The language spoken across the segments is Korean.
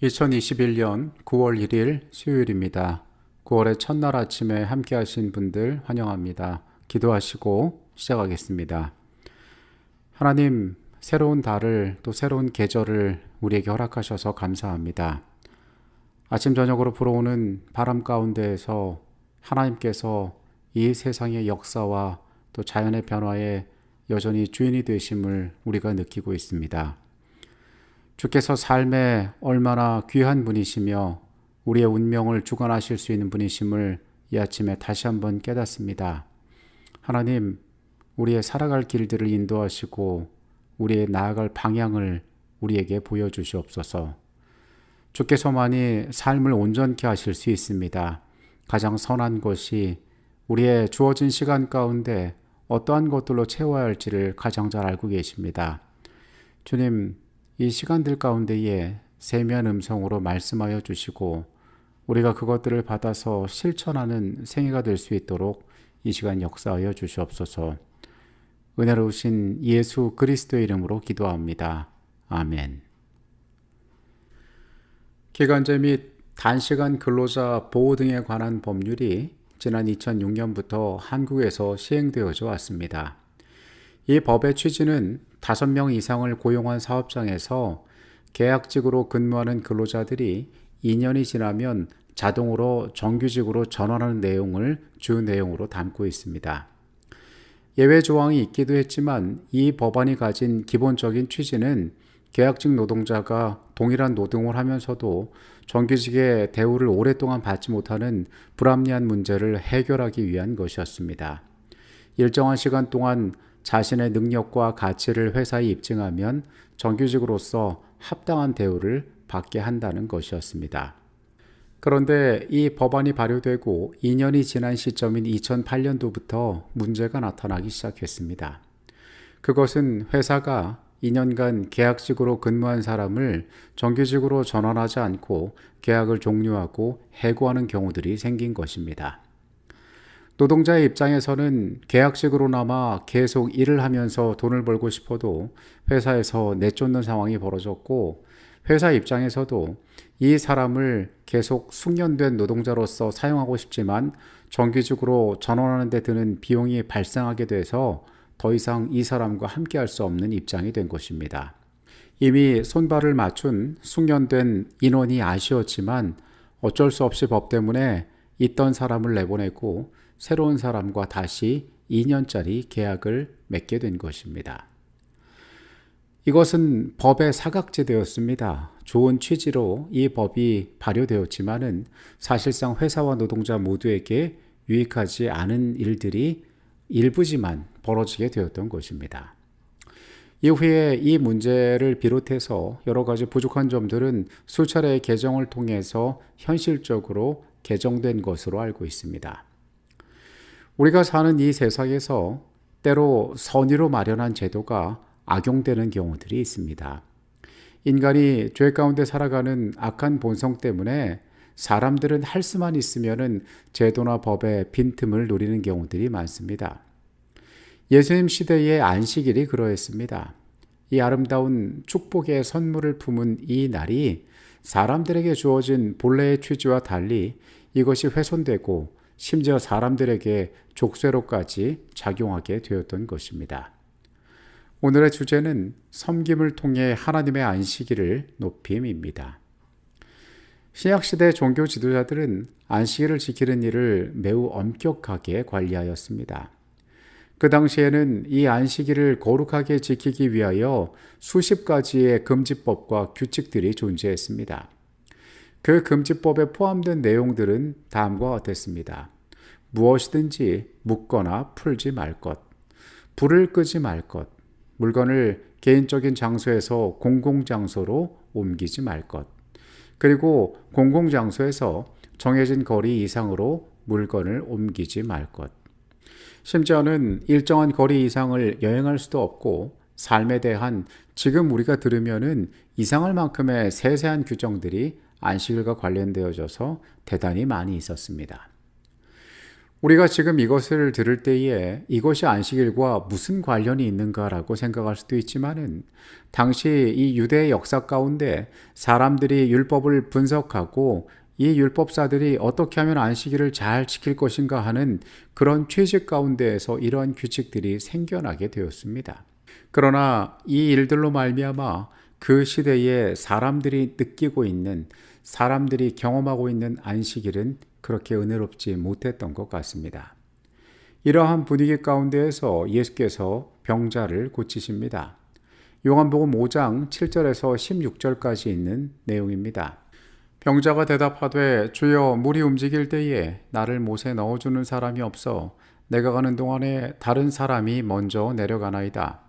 2021년 9월 1일 수요일입니다. 9월의 첫날 아침에 함께 하신 분들 환영합니다. 기도하시고 시작하겠습니다. 하나님, 새로운 달을 또 새로운 계절을 우리에게 허락하셔서 감사합니다. 아침 저녁으로 불어오는 바람 가운데에서 하나님께서 이 세상의 역사와 또 자연의 변화에 여전히 주인이 되심을 우리가 느끼고 있습니다. 주께서 삶에 얼마나 귀한 분이시며 우리의 운명을 주관하실 수 있는 분이심을 이 아침에 다시 한번 깨닫습니다. 하나님, 우리의 살아갈 길들을 인도하시고 우리의 나아갈 방향을 우리에게 보여주시옵소서. 주께서만이 삶을 온전케 하실 수 있습니다. 가장 선한 것이 우리의 주어진 시간 가운데 어떠한 것들로 채워야 할지를 가장 잘 알고 계십니다. 주님, 이 시간들 가운데에 세미한 음성으로 말씀하여 주시고 우리가 그것들을 받아서 실천하는 생애가 될 수 있도록 이 시간 역사하여 주시옵소서. 은혜로우신 예수 그리스도의 이름으로 기도합니다. 아멘. 기간제 및 단시간 근로자 보호 등에 관한 법률이 지난 2006년부터 한국에서 시행되어져 왔습니다. 이 법의 취지는 5명 이상을 고용한 사업장에서 계약직으로 근무하는 근로자들이 2년이 지나면 자동으로 정규직으로 전환하는 내용을 주 내용으로 담고 있습니다. 예외 조항이 있기도 했지만 이 법안이 가진 기본적인 취지는 계약직 노동자가 동일한 노동을 하면서도 정규직의 대우를 오랫동안 받지 못하는 불합리한 문제를 해결하기 위한 것이었습니다. 일정한 시간 동안 자신의 능력과 가치를 회사에 입증하면 정규직으로서 합당한 대우를 받게 한다는 것이었습니다. 그런데 이 법안이 발효되고 2년이 지난 시점인 2008년도부터 문제가 나타나기 시작했습니다. 그것은 회사가 2년간 계약직으로 근무한 사람을 정규직으로 전환하지 않고 계약을 종료하고 해고하는 경우들이 생긴 것입니다. 노동자의 입장에서는 계약직으로나마 계속 일을 하면서 돈을 벌고 싶어도 회사에서 내쫓는 상황이 벌어졌고, 회사 입장에서도 이 사람을 계속 숙련된 노동자로서 사용하고 싶지만 정규직으로 전환하는 데 드는 비용이 발생하게 돼서 더 이상 이 사람과 함께 할 수 없는 입장이 된 것입니다. 이미 손발을 맞춘 숙련된 인원이 아쉬웠지만 어쩔 수 없이 법 때문에 있던 사람을 내보내고 새로운 사람과 다시 2년짜리 계약을 맺게 된 것입니다. 이것은 법의 사각지대였습니다. 좋은 취지로 이 법이 발효되었지만은 사실상 회사와 노동자 모두에게 유익하지 않은 일들이 일부지만 벌어지게 되었던 것입니다. 이후에 이 문제를 비롯해서 여러 가지 부족한 점들은 수차례의 개정을 통해서 현실적으로 개정된 것으로 알고 있습니다. 우리가 사는 이 세상에서 때로 선의로 마련한 제도가 악용되는 경우들이 있습니다. 인간이 죄 가운데 살아가는 악한 본성 때문에 사람들은 할 수만 있으면 제도나 법의 빈틈을 노리는 경우들이 많습니다. 예수님 시대의 안식일이 그러했습니다. 이 아름다운 축복의 선물을 품은 이 날이 사람들에게 주어진 본래의 취지와 달리 이것이 훼손되고 심지어 사람들에게 족쇄로까지 작용하게 되었던 것입니다. 오늘의 주제는 섬김을 통해 하나님의 안식일을 높임입니다. 신약시대 종교 지도자들은 안식일을 지키는 일을 매우 엄격하게 관리하였습니다. 그 당시에는 이 안식일을 거룩하게 지키기 위하여 수십 가지의 금지법과 규칙들이 존재했습니다. 그 금지법에 포함된 내용들은 다음과 같았습니다. 무엇이든지 묻거나 풀지 말 것, 불을 끄지 말 것, 물건을 개인적인 장소에서 공공장소로 옮기지 말 것, 그리고 공공장소에서 정해진 거리 이상으로 물건을 옮기지 말 것. 심지어는 일정한 거리 이상을 여행할 수도 없고 삶에 대한 지금 우리가 들으면은 이상할 만큼의 세세한 규정들이 안식일과 관련되어져서 대단히 많이 있었습니다. 우리가 지금 이것을 들을 때에 이것이 안식일과 무슨 관련이 있는가라고 생각할 수도 있지만은 당시 이 유대의 역사 가운데 사람들이 율법을 분석하고 이 율법사들이 어떻게 하면 안식일을 잘 지킬 것인가 하는 그런 취직 가운데에서 이러한 규칙들이 생겨나게 되었습니다. 그러나 이 일들로 말미암아 그 시대에 사람들이 느끼고 있는, 사람들이 경험하고 있는 안식일은 그렇게 은혜롭지 못했던 것 같습니다. 이러한 분위기 가운데에서 예수께서 병자를 고치십니다. 요한복음 5장 7절에서 16절까지 있는 내용입니다. 병자가 대답하되 주여 물이 움직일 때에 나를 못에 넣어주는 사람이 없어 내가 가는 동안에 다른 사람이 먼저 내려가나이다.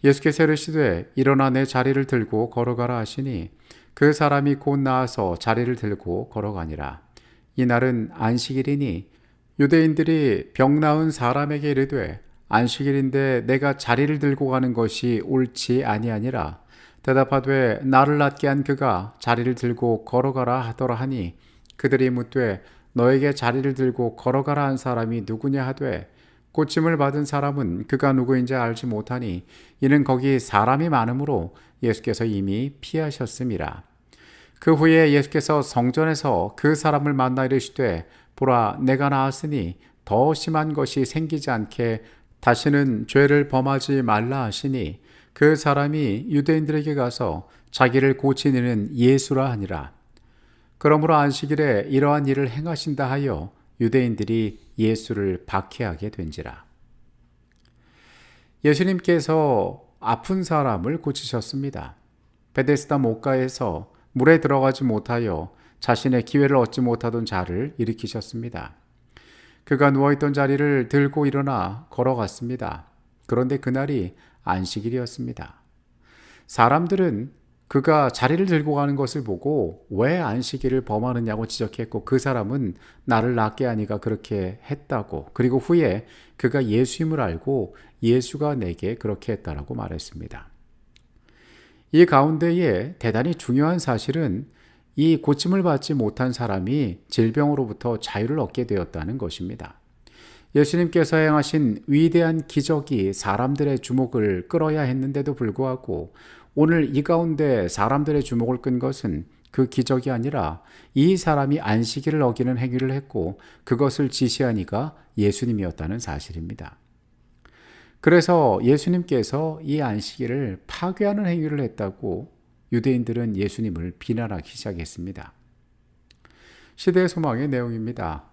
예수께서 이르시되 일어나 내 자리를 들고 걸어가라 하시니 그 사람이 곧 나아서 자리를 들고 걸어가니라. 이날은 안식일이니 유대인들이 병 나은 사람에게 이르되 안식일인데 내가 자리를 들고 가는 것이 옳지 아니하니라. 대답하되 나를 낫게 한 그가 자리를 들고 걸어가라 하더라 하니 그들이 묻되 너에게 자리를 들고 걸어가라 한 사람이 누구냐 하되 고침을 받은 사람은 그가 누구인지 알지 못하니 이는 거기 사람이 많으므로 예수께서 이미 피하셨음이라. 그 후에 예수께서 성전에서 그 사람을 만나 이르시되 보라 내가 나았으니 더 심한 것이 생기지 않게 다시는 죄를 범하지 말라 하시니 그 사람이 유대인들에게 가서 자기를 고치는 예수라 하니라. 그러므로 안식일에 이러한 일을 행하신다 하여 유대인들이 예수를 박해하게 된지라. 예수님께서 아픈 사람을 고치셨습니다. 베데스다 못가에서 물에 들어가지 못하여 자신의 기회를 얻지 못하던 자를 일으키셨습니다. 그가 누워있던 자리를 들고 일어나 걸어갔습니다. 그런데 그날이 안식일이었습니다. 사람들은 그가 자리를 들고 가는 것을 보고 왜 안식일을 범하느냐고 지적했고 그 사람은 나를 낫게 하니가 그렇게 했다고, 그리고 후에 그가 예수임을 알고 예수가 내게 그렇게 했다라고 말했습니다. 이 가운데에 대단히 중요한 사실은 이 고침을 받지 못한 사람이 질병으로부터 자유를 얻게 되었다는 것입니다. 예수님께서 행하신 위대한 기적이 사람들의 주목을 끌어야 했는데도 불구하고 오늘 이 가운데 사람들의 주목을 끈 것은 그 기적이 아니라 이 사람이 안식일을 어기는 행위를 했고 그것을 지시한 이가 예수님이었다는 사실입니다. 그래서 예수님께서 이 안식일을 파괴하는 행위를 했다고 유대인들은 예수님을 비난하기 시작했습니다. 시대의 소망의 내용입니다.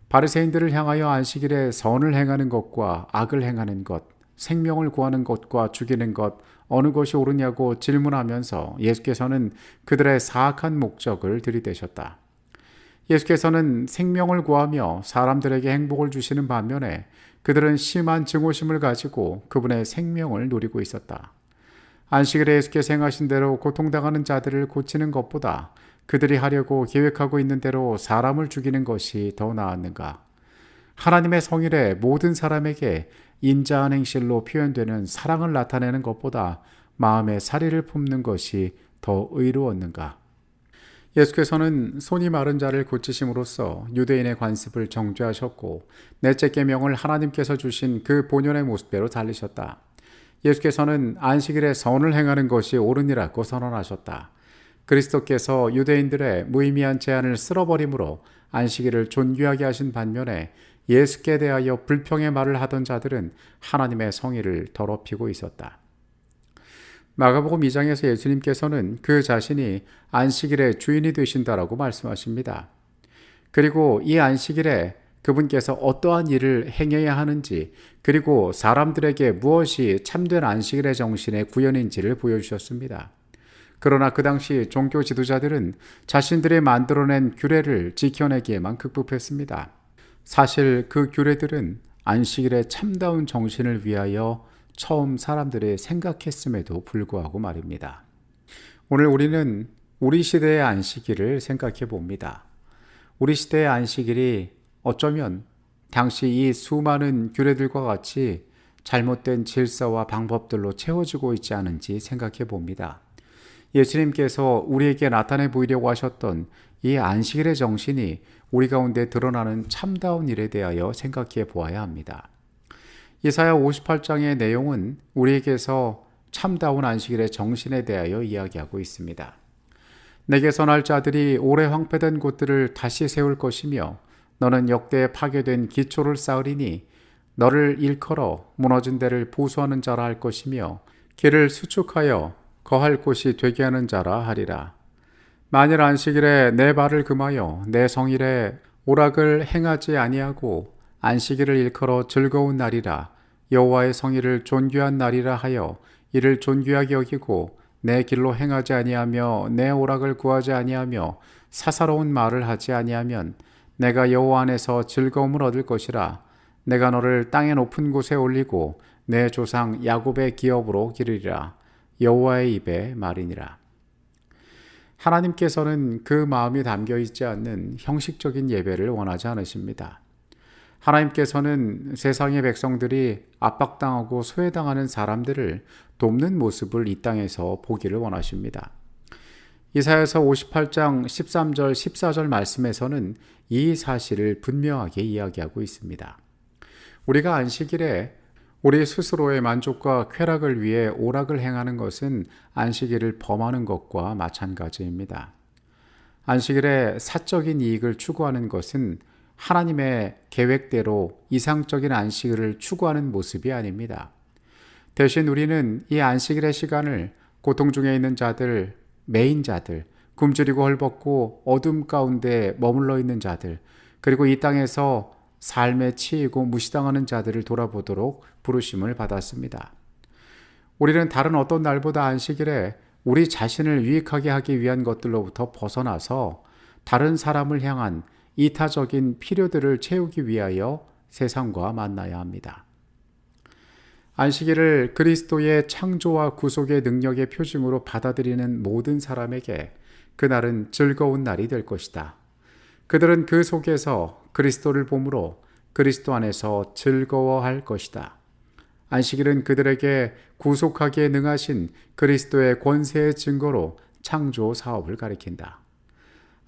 바리새인들을 향하여 안식일에 선을 행하는 것과 악을 행하는 것, 생명을 구하는 것과 죽이는 것 어느 것이 옳으냐고 질문하면서 예수께서는 그들의 사악한 목적을 들이대셨다. 예수께서는 생명을 구하며 사람들에게 행복을 주시는 반면에 그들은 심한 증오심을 가지고 그분의 생명을 노리고 있었다. 안식일에 예수께서 행하신 대로 고통당하는 자들을 고치는 것보다 그들이 하려고 계획하고 있는 대로 사람을 죽이는 것이 더 나았는가? 하나님의 성일에 모든 사람에게 인자한 행실로 표현되는 사랑을 나타내는 것보다 마음의 사리를 품는 것이 더 의로웠는가? 예수께서는 손이 마른 자를 고치심으로써 유대인의 관습을 정죄하셨고 넷째 계명을 하나님께서 주신 그 본연의 모습대로 달리셨다. 예수께서는 안식일에 선을 행하는 것이 옳으니라고 선언하셨다. 그리스도께서 유대인들의 무의미한 제한을 쓸어버림으로 안식일을 존귀하게 하신 반면에 예수께 대하여 불평의 말을 하던 자들은 하나님의 성의를 더럽히고 있었다. 마가복음 2장에서 예수님께서는 그 자신이 안식일의 주인이 되신다라고 말씀하십니다. 그리고 이 안식일에 그분께서 어떠한 일을 행해야 하는지, 그리고 사람들에게 무엇이 참된 안식일의 정신의 구현인지를 보여주셨습니다. 그러나 그 당시 종교 지도자들은 자신들이 만들어낸 규례를 지켜내기에만 급급했습니다. 사실 그 규례들은 안식일의 참다운 정신을 위하여 처음 사람들이 생각했음에도 불구하고 말입니다. 오늘 우리는 우리 시대의 안식일을 생각해 봅니다. 우리 시대의 안식일이 어쩌면 당시 이 수많은 규례들과 같이 잘못된 질서와 방법들로 채워지고 있지 않은지 생각해 봅니다. 예수님께서 우리에게 나타내 보이려고 하셨던 이 안식일의 정신이 우리 가운데 드러나는 참다운 일에 대하여 생각해 보아야 합니다. 이사야 58장의 내용은 우리에게서 참다운 안식일의 정신에 대하여 이야기하고 있습니다. 내게 선할 자들이 오래 황폐된 곳들을 다시 세울 것이며 너는 역대에 파괴된 기초를 쌓으리니 너를 일컬어 무너진 데를 보수하는 자라 할 것이며 길을 수축하여 거할 곳이 되게 하는 자라 하리라. 만일 안식일에 내 발을 금하여 내 성일에 오락을 행하지 아니하고 안식일을 일컬어 즐거운 날이라 여호와의 성일을 존귀한 날이라 하여 이를 존귀하게 여기고 내 길로 행하지 아니하며 내 오락을 구하지 아니하며 사사로운 말을 하지 아니하면 내가 여호와 안에서 즐거움을 얻을 것이라. 내가 너를 땅의 높은 곳에 올리고 내 조상 야곱의 기업으로 기르리라. 여호와의 입의 말이니라. 하나님께서는 그 마음이 담겨 있지 않는 형식적인 예배를 원하지 않으십니다. 하나님께서는 세상의 백성들이 압박당하고 소외당하는 사람들을 돕는 모습을 이 땅에서 보기를 원하십니다. 이사야서 58장 13절 14절 말씀에서는 이 사실을 분명하게 이야기하고 있습니다. 우리가 안식일에 우리 스스로의 만족과 쾌락을 위해 오락을 행하는 것은 안식일을 범하는 것과 마찬가지입니다. 안식일에 사적인 이익을 추구하는 것은 하나님의 계획대로 이상적인 안식일을 추구하는 모습이 아닙니다. 대신 우리는 이 안식일의 시간을 고통 중에 있는 자들, 매인 자들, 굶주리고 헐벗고 어둠 가운데 머물러 있는 자들, 그리고 이 땅에서 삶에 치이고 무시당하는 자들을 돌아보도록 부르심을 받았습니다. 우리는 다른 어떤 날보다 안식일에 우리 자신을 유익하게 하기 위한 것들로부터 벗어나서 다른 사람을 향한 이타적인 필요들을 채우기 위하여 세상과 만나야 합니다. 안식일을 그리스도의 창조와 구속의 능력의 표징으로 받아들이는 모든 사람에게 그날은 즐거운 날이 될 것이다. 그들은 그 속에서 그리스도를 보므로 그리스도 안에서 즐거워할 것이다. 안식일은 그들에게 구속하기에 능하신 그리스도의 권세의 증거로 창조 사업을 가리킨다.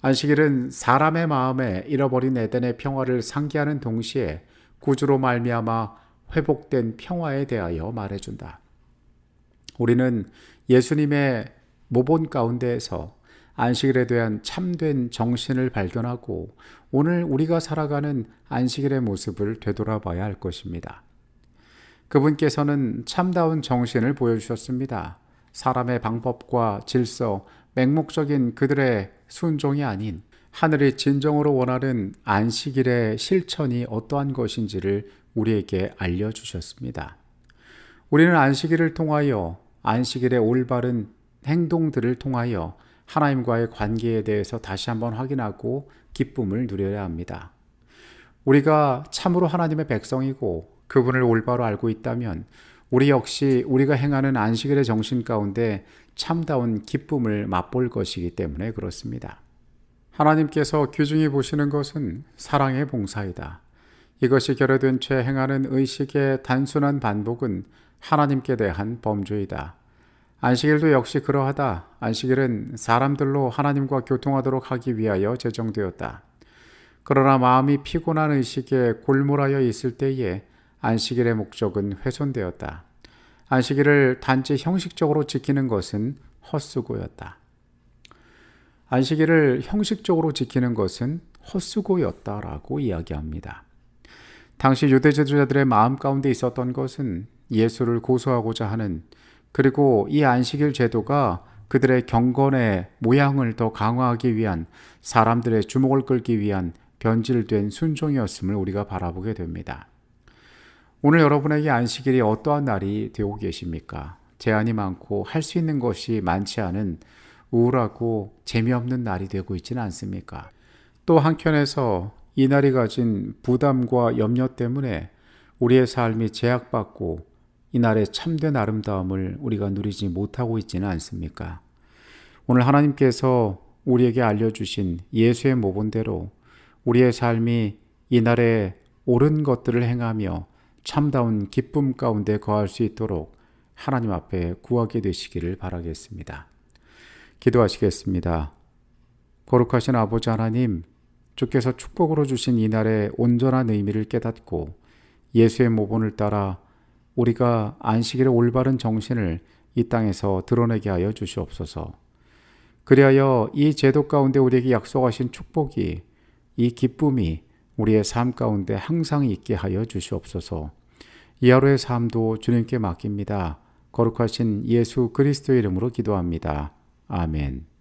안식일은 사람의 마음에 잃어버린 에덴의 평화를 상기하는 동시에 구주로 말미암아 회복된 평화에 대하여 말해준다. 우리는 예수님의 모본 가운데에서 안식일에 대한 참된 정신을 발견하고 오늘 우리가 살아가는 안식일의 모습을 되돌아봐야 할 것입니다. 그분께서는 참다운 정신을 보여주셨습니다. 사람의 방법과 질서, 맹목적인 그들의 순종이 아닌 하늘이 진정으로 원하는 안식일의 실천이 어떠한 것인지를 우리에게 알려주셨습니다. 우리는 안식일을 통하여 안식일의 올바른 행동들을 통하여 하나님과의 관계에 대해서 다시 한번 확인하고 기쁨을 누려야 합니다. 우리가 참으로 하나님의 백성이고 그분을 올바로 알고 있다면 우리 역시 우리가 행하는 안식일의 정신 가운데 참다운 기쁨을 맛볼 것이기 때문에 그렇습니다. 하나님께서 귀중히 보시는 것은 사랑의 봉사이다. 이것이 결여된 채 행하는 의식의 단순한 반복은 하나님께 대한 범죄이다. 안식일도 역시 그러하다. 안식일은 사람들로 하나님과 교통하도록 하기 위하여 제정되었다. 그러나 마음이 피곤한 의식에 골몰하여 있을 때에 안식일의 목적은 훼손되었다. 안식일을 단지 형식적으로 지키는 것은 헛수고였다. 안식일을 형식적으로 지키는 것은 헛수고였다라고 이야기합니다. 당시 유대 지도자들의 마음 가운데 있었던 것은 예수를 고소하고자 하는, 그리고 이 안식일 제도가 그들의 경건의 모양을 더 강화하기 위한, 사람들의 주목을 끌기 위한 변질된 순종이었음을 우리가 바라보게 됩니다. 오늘 여러분에게 안식일이 어떠한 날이 되고 계십니까? 제한이 많고 할 수 있는 것이 많지 않은 우울하고 재미없는 날이 되고 있지는 않습니까? 또 한켠에서 이 날이 가진 부담과 염려 때문에 우리의 삶이 제약받고 이 날의 참된 아름다움을 우리가 누리지 못하고 있지는 않습니까? 오늘 하나님께서 우리에게 알려주신 예수의 모본대로 우리의 삶이 이 날에 옳은 것들을 행하며 참다운 기쁨 가운데 거할 수 있도록 하나님 앞에 구하게 되시기를 바라겠습니다. 기도하시겠습니다. 거룩하신 아버지 하나님, 주께서 축복으로 주신 이날의 온전한 의미를 깨닫고 예수의 모본을 따라 우리가 안식일의 올바른 정신을 이 땅에서 드러내게 하여 주시옵소서. 그리하여 이 제도 가운데 우리에게 약속하신 축복이, 이 기쁨이 우리의 삶 가운데 항상 있게 하여 주시옵소서. 이 하루의 삶도 주님께 맡깁니다. 거룩하신 예수 그리스도의 이름으로 기도합니다. 아멘.